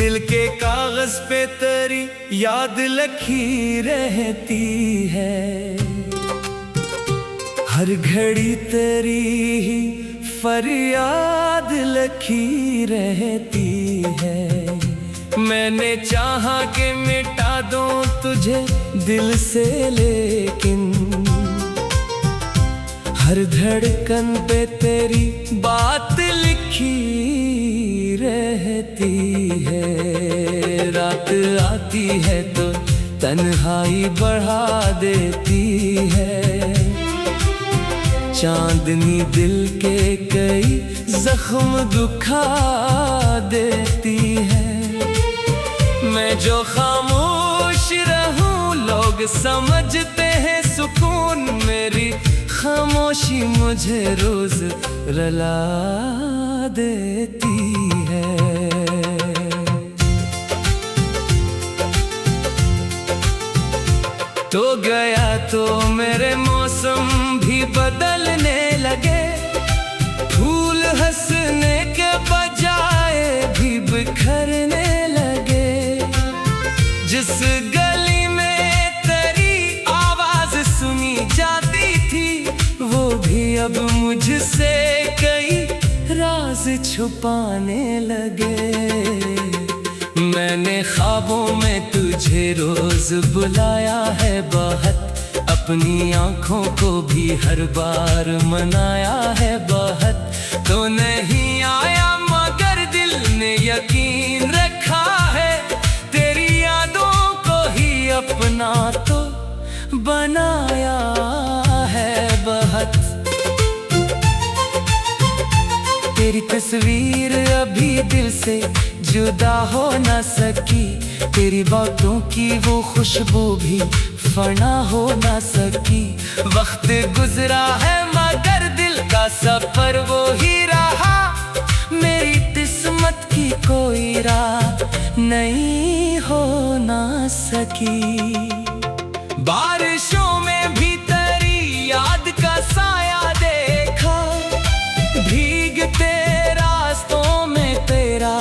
दिल के कागज पे तेरी याद लिखी रहती है, हर घड़ी तेरी ही फरियाद लिखी रहती है। मैंने चाहा कि मिटा दूं तुझे दिल से, लेकिन हर धड़कन पे तेरी बात लिखी रहती है। रात आती है तो तन्हाई बढ़ा देती है, चांदनी दिल के कई जख्म दुखा देती है। मैं जो खामोश रहूं लोग समझते हैं सुकून, मेरी खामोशी मुझे रोज रुला देती है। तो गया तो मेरे मौसम भी बदलने लगे, फूल हंसने के बजाय भी बिखरने लगे। जिस गली में तेरी आवाज सुनी जाती थी, वो भी अब मुझसे कई राज छुपाने लगे। मैंने ख्वाबों में तुझे रोज बुलाया है बहुत, अपनी आंखों को भी हर बार मनाया है बहुत। तो नहीं आया मगर दिल ने यकीन रखा है, तेरी यादों को ही अपना तो बनाया है बहुत। तेरी तस्वीर अभी दिल से जुदा हो न सकी, तेरी बातों की वो खुशबू भी फना हो न सकी। वक्त गुजरा है मगर दिल का सफर वो ही रहा, मेरी किस्मत की कोई राह नहीं हो न सकी। बारिशों में भी तेरी याद का साया देखा, भीगते रास्तों में तेरा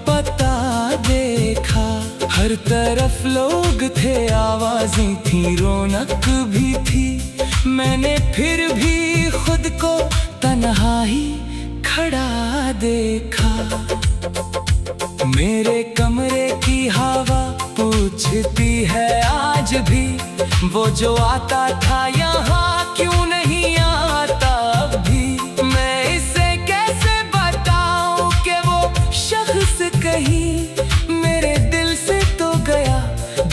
पता देखा। हर तरफ लोग थे, आवाजें थी, रौनक भी थी, मैंने फिर भी खुद को तन्हा ही खड़ा देखा। मेरे कमरे की हवा पूछती है आज भी, वो जो आता था यहाँ क्यों नहीं आता अब भी। मैं इसे कैसे बताऊं कि वो शख्स कहीं मेरे दिल से तो गया,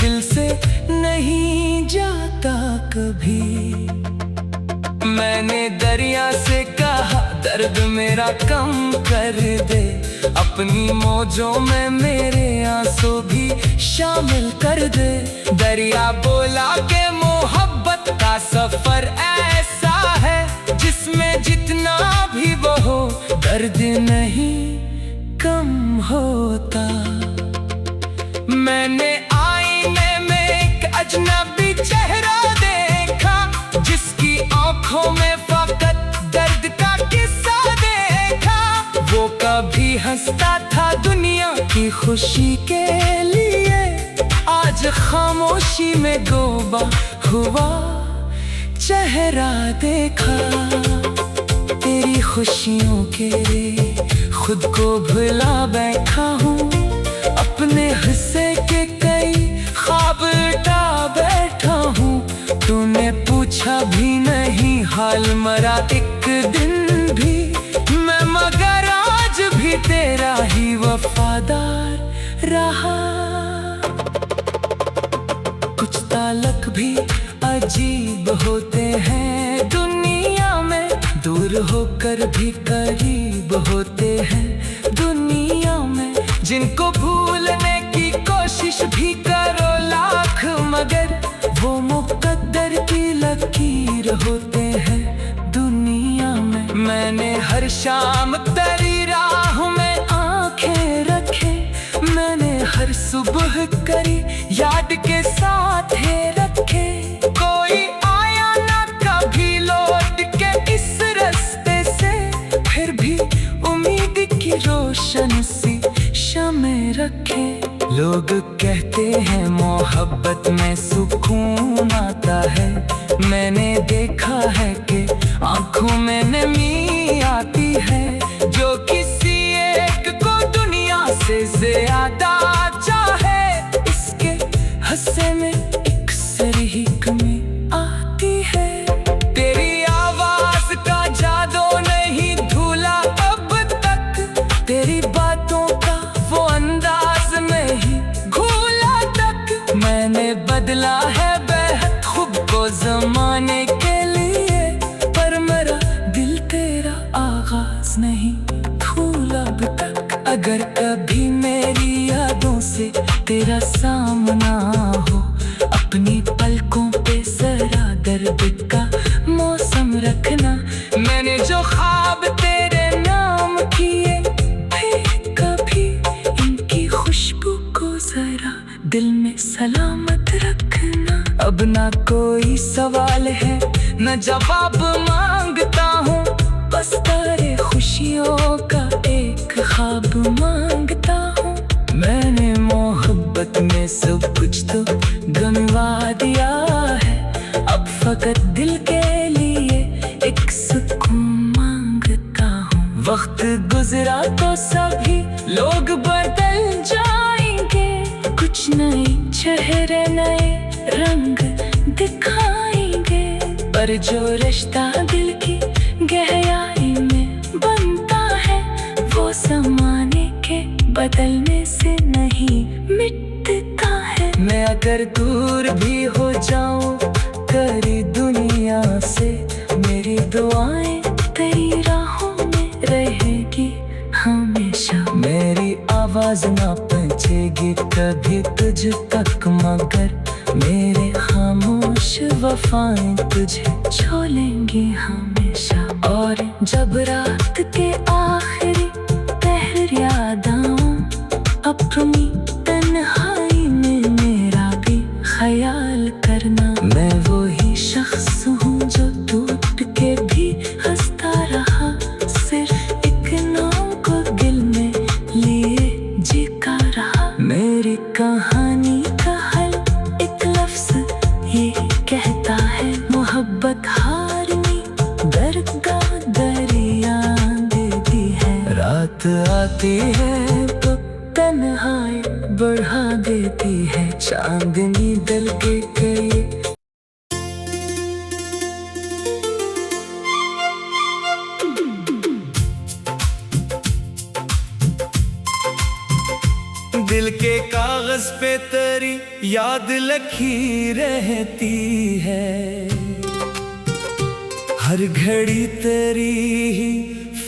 दिल से नहीं जाता कभी। मैंने दरिया से कहा दर्द मेरा कम कर दे, अपनी मौजों में मेरे आंसू भी शामिल कर दे। दरिया बोला कि मोहब्बत का सफर ऐसा है, जिसमें जितना भी वो हो दर्द नहीं कम होता। मैंने आईने में एक अजनबी चेहरा देखा, जिसकी आंखों में फकत दर्द का किस्सा देखा। वो कभी हंसता था दुनिया की खुशी के लिए, आज खामोशी में गोबा हुआ चेहरा देखा। तेरी खुशियों के खुद को भुला बैठा हूँ, अपने हिस्से के कई ख्वाब उठा बैठा हूँ। तूने पूछा भी नहीं हाल मरा एक दिन भी, मैं मगर आज भी तेरा ही वफादार रहा। कुछ ताल्लुक भी अजीब होते हैं दुनिया में, दूर होकर भी करीब होते हैं दुनिया में। जिनको भूलने की कोशिश भी करो लाख, मगर वो मुकद्दर की लकीर होते हैं दुनिया में। मैंने हर शाम तेरी राह में आंखें रखे, मैंने हर सुबह करी याद के साथ है रखे। कोई आया ना कभी लौट के इस रास्ते से, फिर भी उम्मीद की रोशन सी शमे रखे। लोग कहते हैं मोहब्बत में सुकून आता है। मैंने देखा है कि आंखों में नमी आती है। जो किसी एक को दुनिया से ज्यादा चाहे, इसके हंसने में एक सरी ही कमी आती है। तेरी आवाज का जादू नहीं भूला अब तक, तेरी बातों का वो अंदाज नहीं भूला तक। मैंने बदला है बेहद खुद को जमाने के लिए, पर मेरा दिल तेरा आगाज नहीं भूला अब तक। अगर कभी मेरी यादों से तेरा सामना हो, अपनी पलकों पे जरा दर्द का मौसम रखना। मैंने जो ख्वाब तेरे नाम किए थे, कभी इनकी खुशबू को जरा दिल में सलामत रखना। अब ना कोई सवाल है न जवाब मांगता हूँ, बस तारे खुशियों का एक ख्वाब मांगता हूँ। मैंने मोहब्बत में सब कुछ तो गंवा दिया है, अब फकत दिल के लिए एक सुकून मांगता हूँ। वक्त गुजरा तो सभी लोग बदल जाएंगे, कुछ नए चेहरे नए रंग दिखाएंगे, पर जो रिश्ता दिल की गहराई में बनता है, वो ज़माने के बदलने से नहीं मिटता है। मैं अगर दूर भी हो जाऊं तेरी दुनिया से, मेरी दुआएं तेरी राहों में रहेगी हमेशा। मेरी आवाज ना पहुंचेगी कभी तुझ तक, मगर मेरे खामोश वफाएं तुझे छोलेंगी हमेशा। और जब रात के आखिरी पहर याद आऊं, अपनी तन्हाई में मेरा भी ख्याल करना। मैं वही शख्स हूँ जो टूट के भी हंसता रहा, सिर्फ एक नाम को दिल में लिए जीता रहा। मेरी कहानी का हल एक लफ्ज ये कहता है, मोहब्बत हारनी दरगाह दरिया देती है। रात आती है तो तन्हाई बढ़ा देती है, चांदनी दिल के कई दिल के कागज पे तेरी याद लिखी रहती है। हर घड़ी तेरी ही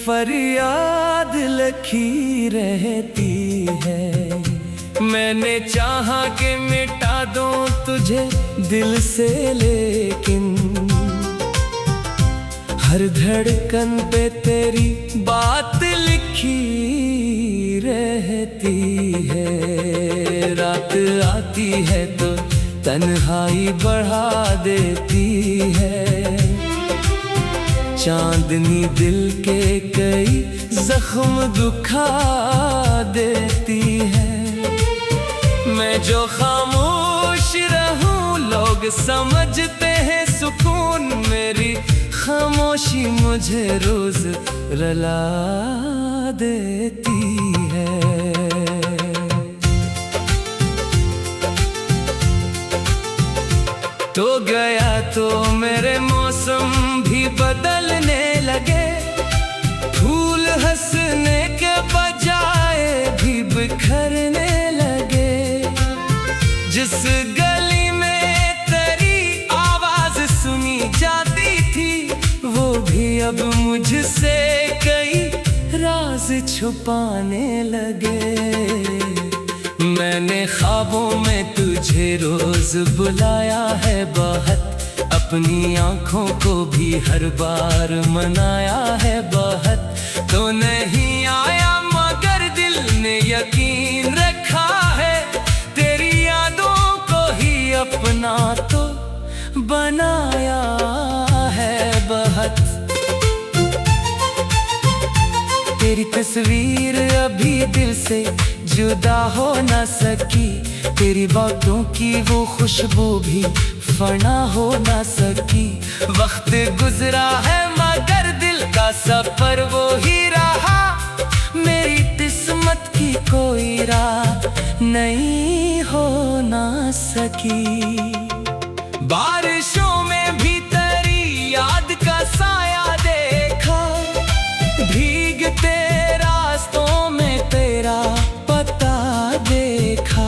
फरियाद लिखी रहती है। मैंने चाहा कि मिटा दूं तुझे दिल से, लेकिन हर धड़कन पे तेरी बात लिखी रहती है। रात आती है तो तन्हाई बढ़ा देती है, चांदनी दिल के कई जख्म दुखा देती है। मैं जो खामोश रहूं लोग समझते हैं सुकून, मेरी खामोशी मुझे रोज रुला देती है। तो गया तो मेरे मौसम भी बदलने लगे, फूल हंसने के बजाय भी बिखरने लगे। जिस गली में तेरी आवाज सुनी जाती थी, वो भी अब मुझसे कई राज छुपाने लगे। मैंने ख्वाबों में तुझे रोज बुलाया है बहुत, अपनी आंखों को भी हर बार मनाया है बहुत। तो नहीं आया मगर दिल ने यकीन रखा है, तेरी यादों को ही अपना तो बनाया है बहुत। तेरी तस्वीर अभी दिल से जुदा हो न सकी, तेरी बातों की वो खुशबू भी फना हो न सकी। वक्त गुजरा है मगर दिल का सफर वो ही रहा, मेरी किस्मत की कोई राह नहीं हो न सकी। बारिशों में भी तेरी याद का साया देखा, भीगते रास्तों में तेरा पता देखा।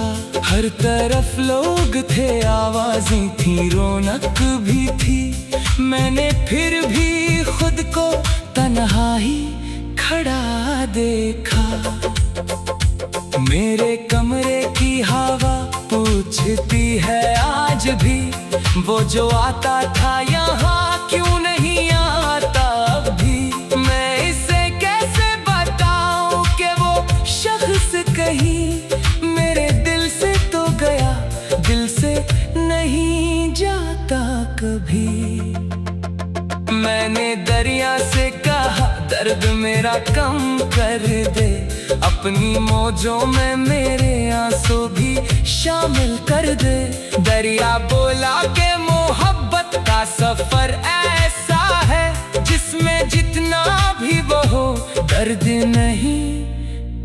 हर तरफ लोग थे, आवाजें थी, रौनक भी थी, मैंने फिर भी खुद को तन्हा ही खड़ा देखा। मेरे कमरे की हवा पूछती है आज भी, वो जो आता था यहाँ क्यों नहीं आता अब भी। मैं इसे कैसे बताऊं कि वो शख्स कहीं मेरे दिल से तो गया, दिल से नहीं जाता कभी। मैंने दरिया से कहा दर्द मेरा कम कर दे, अपनी मौजों में मेरे आंसू भी शामिल कर दे। दरिया बोला कि मोहब्बत का सफर ऐसा है, जिसमें जितना भी बहो दर्द नहीं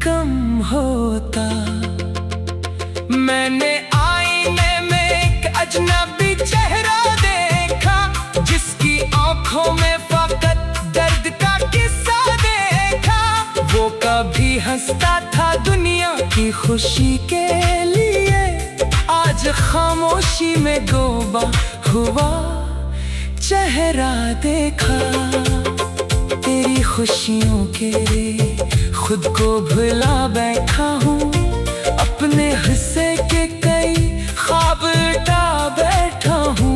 कम होता। मैंने आईने में एक अजनबी चेहरा देखा, जिसकी आंखों में फकत दर्द का किस्सा देखा। वो कभी हंसता था दुनिया की खुशी के लिए, आज खामोशी में गोबा हुआ चेहरा देखा। तेरी खुशियों के लिए खुद को भुला बैठा हूँ, अपने हिस्से के कई ख्वाब उठा बैठा हूँ।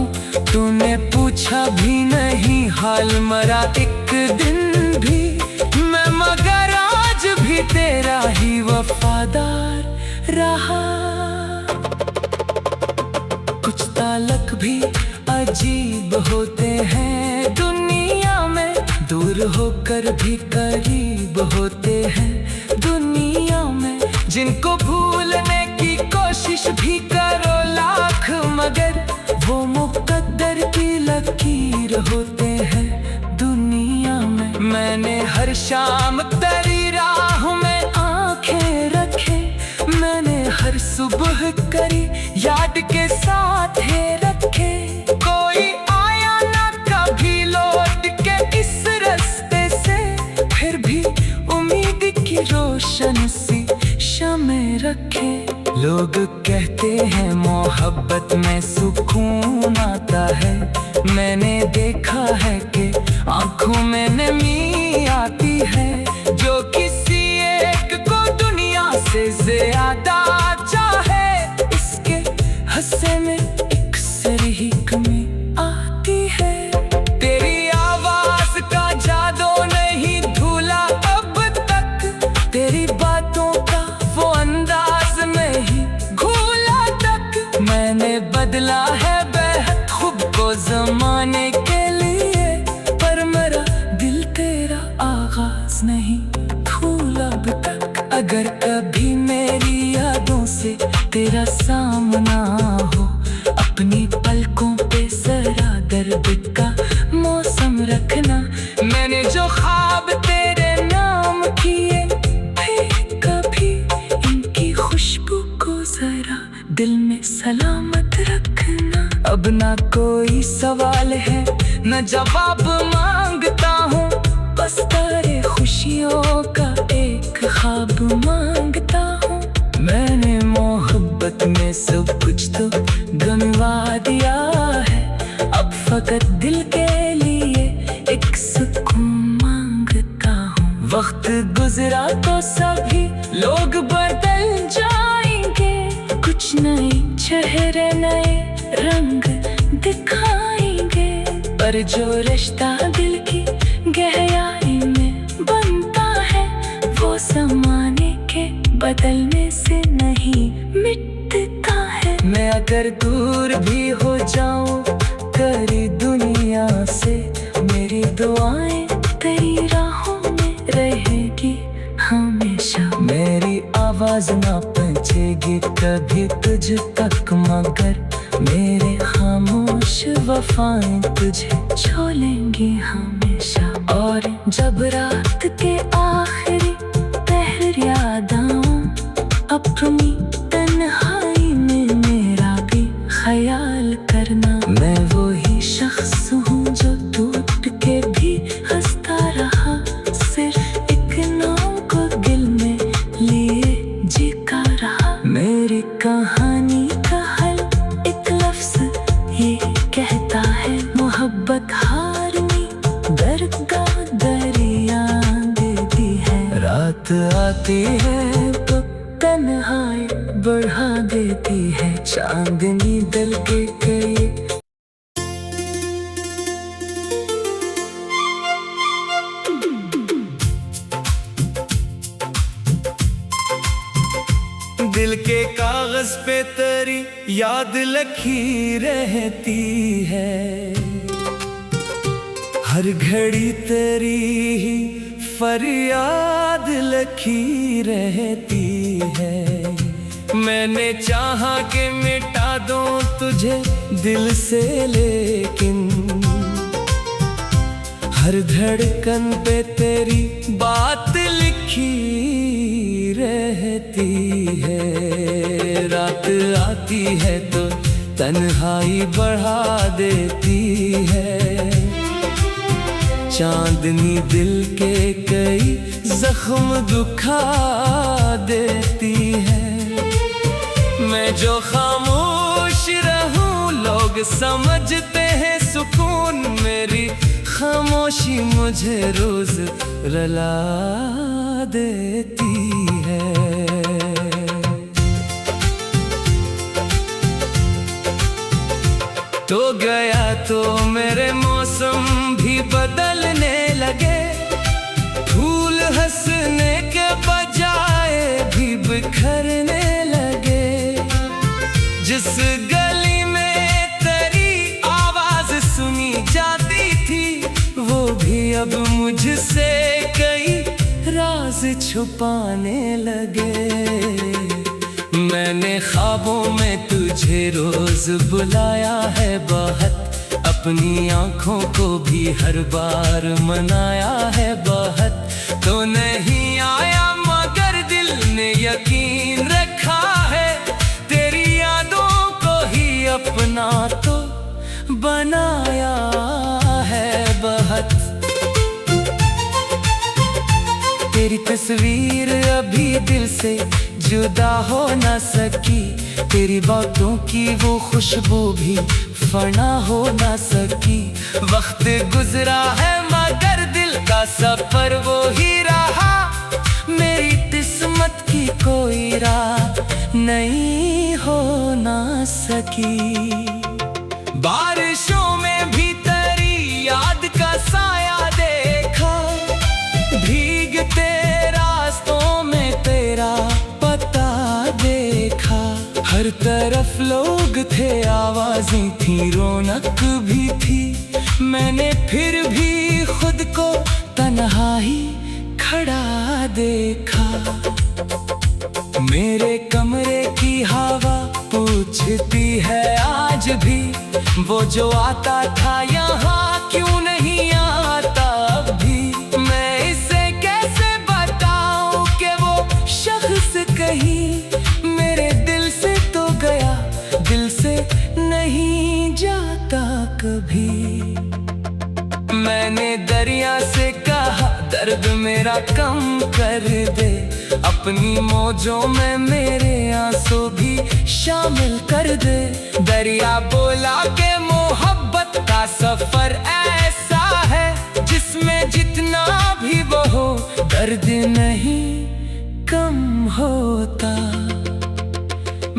तूने पूछा भी नहीं हाल मरा एक दिन भी, मैं मगर आज भी तेरा ही वफादार रहा। कुछ ताल्लुक भी अजीब होते हैं दुनिया में, दूर होकर भी करीब होते हैं दुनिया में। जिनको भूलने की कोशिश भी करो लाख, मगर वो मुकद्दर की लकीर होते हैं दुनिया में। मैंने हर शाम तेरी राह में आंखें रखे, मैंने हर सुबह करी याद के साथ है रखे। कोई आया ना कभी लौट के इस रास्ते से, फिर भी उम्मीद की रोशन सी शमें रखे। लोग कहते हैं मोहब्बत में सुकून आता है, मैंने देखा है कि आंखों में नमी आती है। जो किसी एक को दुनिया से ज्यादा चाहे, इसके हंसे में एक सरी ही कमी आती है। तेरी आवाज का जादू नहीं भूला अब तक, तेरी बातों का वो अंदाज नहीं घूला तक। मैंने बदला है बेहद खुद को जमाने के लिए, पर मेरा दिल तेरा आगाज नहीं भूला अब तक। अगर कभी मेरी यादों से तेरा सामना हो, अपनी पलकों पे जरा दर्द का मौसम रखना। मैंने जो ख्वाब तेरे नाम किए, कभी इनकी खुशबू को जरा दिल में सलामत रखना। अब ना कोई सवाल है न जवाब मांगता हूँ, बस तेरे खुशियों का एक ख्वाब मांगता हूँ। मैंने मोहब्बत में सब कुछ तो गंवा दिया है, अब फकत दिल के लिए एक सुकून मांगता हूँ। वक्त गुजरा तो सभी लोग बदल जाएंगे, कुछ नए चेहरे नए रंग दिखाएंगे, पर जो रिश्ता दिल की गहराई में बनता है, वो ज़माने के बदलने से नहीं मिटता है। मैं अगर दूर भी हो जाऊं तेरी दुनिया से, मेरी दुआएं तेरी राहों में रहेगी हमेशा। मेरी आवाज ना पहुंचेगी कभी तुझ तक, मगर मेरे खामोश वफाएं तुझे छोलेंगी हमेशा। और जब रात के आखिरी पहर याद आऊं, अपनी तन्हाई में मेरा भी ख्याल करना। मैं वही शख्स हूँ जो टूट के भी हंसता रहा, सिर्फ एक नाम को दिल में लिए जीता रहा। मेरी कहानी का हल एक लफ्ज ये कहता है, मोहब्बत हारनी दरगाह दरिया देती है। रात आती है तो तन्हाई बढ़ा देती है, चांदनी दिल के कई। दिल के कागज पे तेरी याद लिखी रहती है, हर घड़ी तेरी ही फरियाद लिखी रहती है। मैंने चाहा कि मिटा दूं तुझे दिल से, लेकिन हर धड़कन पे तेरी बात लिखी रहती है। रात आती है तो तन्हाई बढ़ा देती है, चांदनी दिल के कई जख्म दुखा देती है। मैं जो खामोश रहूं लोग समझते हैं सुकून, मेरी खामोशी मुझे रोज रुला देती है। तो गया तो मेरे मौसम भी बदलने लगे, फूल हंसने के बजाय भी बिखरने लगे। जिस गली में तेरी आवाज सुनी जाती थी, वो भी अब मुझसे कई राज छुपाने लगे। मैंने ख्वाबों में तुझे रोज बुलाया है बहुत, अपनी आंखों को भी हर बार मनाया है बहुत। तो नहीं आया मगर दिल ने यकीन रखा है, तेरी यादों को ही अपना तो बनाया है बहुत। तेरी तस्वीर अभी दिल से जुदा हो न सकी, तेरी बातों की वो खुशबू भी फना हो न सकी। वक्त गुजरा है मगर दिल का सफर वो ही रहा, मेरी किस्मत की कोई राह नहीं हो न सकी। बारिशों में भी तेरी याद का साया देखा, भीगते रास्तों में तेरा पता देखा। हर तरफ लोग थे, आवाजें थी, रौनक भी थी, मैंने फिर भी खुद को तन्हा ही खड़ा देखा। मेरे कमरे की हवा पूछती है आज भी, वो जो आता था यहाँ क्यों नहीं आता अब भी। मैं इसे कैसे बताऊं कि वो शख्स कहीं मेरे दिल से तो गया, दिल से नहीं जाता कभी। मैंने दरिया से कहा दर्द मेरा कम कर दे, अपनी मौजों में मेरे आंसू भी शामिल कर दे। दरिया बोला कि मोहब्बत का सफर ऐसा है, जिसमें जितना भी बहो दर्द नहीं कम होता।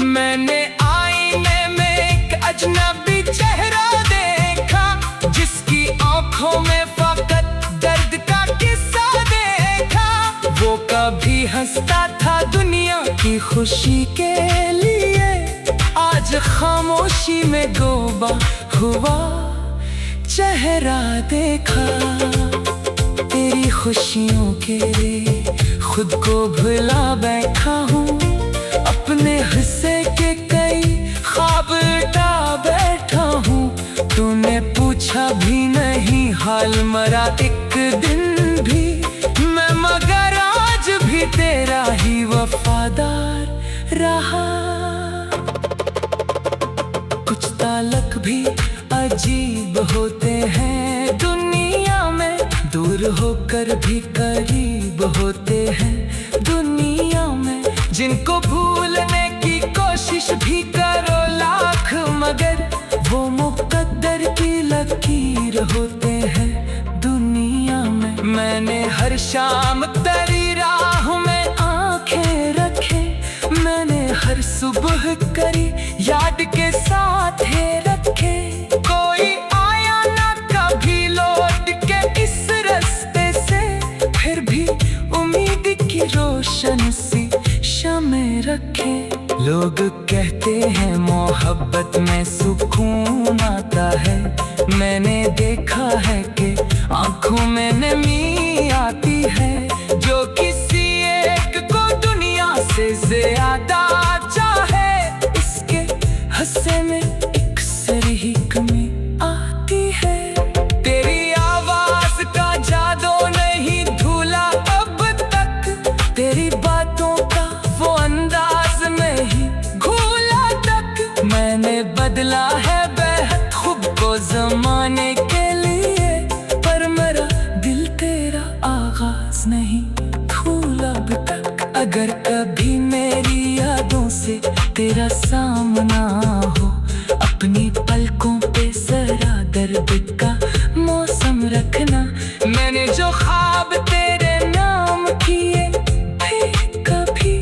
मैंने आईने में एक अजनबी चेहरा देखा, जिसकी आंखों में फकत दर्द का किस्सा देखा। वो कभी हंसता था दुनिया की खुशी के लिए, आज खामोशी में डूबा हुआ चेहरा देखा। तेरी खुशियों के खुद को भुला बैठा हूँ, अपने हिस्से के कई ख्वाब उठा बैठा हूँ। तूने पूछा भी नहीं हाल मरा एक दिन भी मैं, मगर आज भी तेरा ही वफादार रहा। कुछ ताल्लुक भी अजीब होते हैं दुनिया में, दूर होकर भी करीब होते हैं दुनिया में। जिनको भूलने की कोशिश भी करो लाख, मगर वो मुकद्दर की लकीर होते हैं दुनिया में। मैंने हर शाम तेरी राह में आंखें रखे, मैंने हर सुबह करी याद के साथ है रखे। कोई आया ना कभी लौट के इस रास्ते से, फिर भी उम्मीद की रोशन सी शमें रखे। लोग कहते हैं मोहब्बत में सुकून आता है, मैंने देखा है कि आंखों में नमी आती है। जो किसी एक को दुनिया से ज्यादा चाहे, इसके हंसे में एक सरी ही कमी आती है। तेरी आवाज का जादू नहीं भूला अब तक, तेरी बातों का वो अंदाज नहीं घूला तक। मैंने बदला है बेहद खुद को जमाने के लिए, पर मेरा दिल तेरा आगाज नहीं भूला अब तक। अगर कभी मेरी यादों से तेरा सामना हो, अपनी पलकों पे जरा दर्द का मौसम रखना। मैंने जो ख्वाब तेरे नाम किए, फिर कभी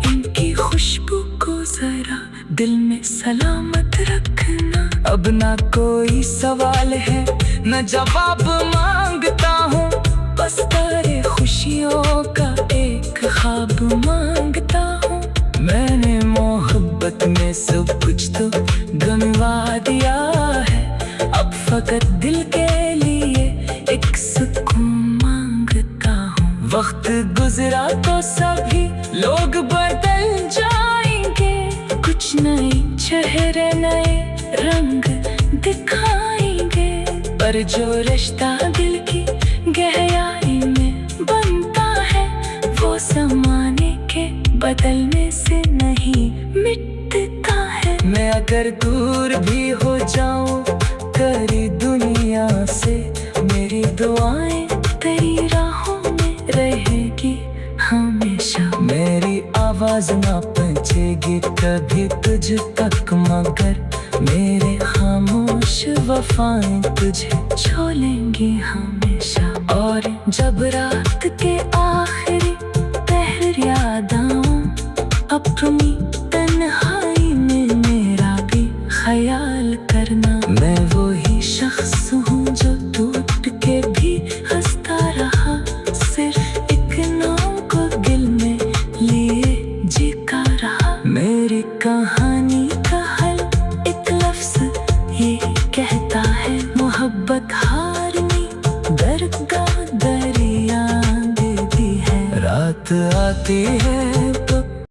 इनकी खुशबू को जरा दिल में सलामत रखना। अब ना कोई सवाल है न जवाब मांगता हूँ, बस तेरे खुशियों का एक ख्वाब मांगता हूँ। मैंने मोहब्बत में सब कुछ तो गंवा दिया है, अब फकत दिल के लिए एक सुकून मांगता हूँ। वक्त गुजरा तो सभी लोग बदल जाएंगे, कुछ नए चेहरे नए रंग दिखाएंगे, पर जो रिश्ता दिल की गहराई में बनता है, वो ज़माने के बदलने से नहीं मिटता है। मैं अगर दूर भी हो जाऊं तेरी दुनिया से, मेरी दुआएं तेरी राहों में रहेगी हमेशा। मेरी आवाज ना पहुंचेगी कभी तुझ तक, मगर मेरे खामोश वफाएं तुझे छोलेंगी हमेशा। और जब रात के आखिरी पहर याद आऊं, अपनी तन्हाई में मेरा भी ख्याल करना। मैं वही शख्स हूँ जो टूट के भी हंसता रहा, सिर्फ एक नाम को दिल में लिए जीता रहा। मेरी कहानी का हल एक लफ्ज़ ये कहता है, मोहब्बत हारनी दरगाह दरिया देती है। रात आती है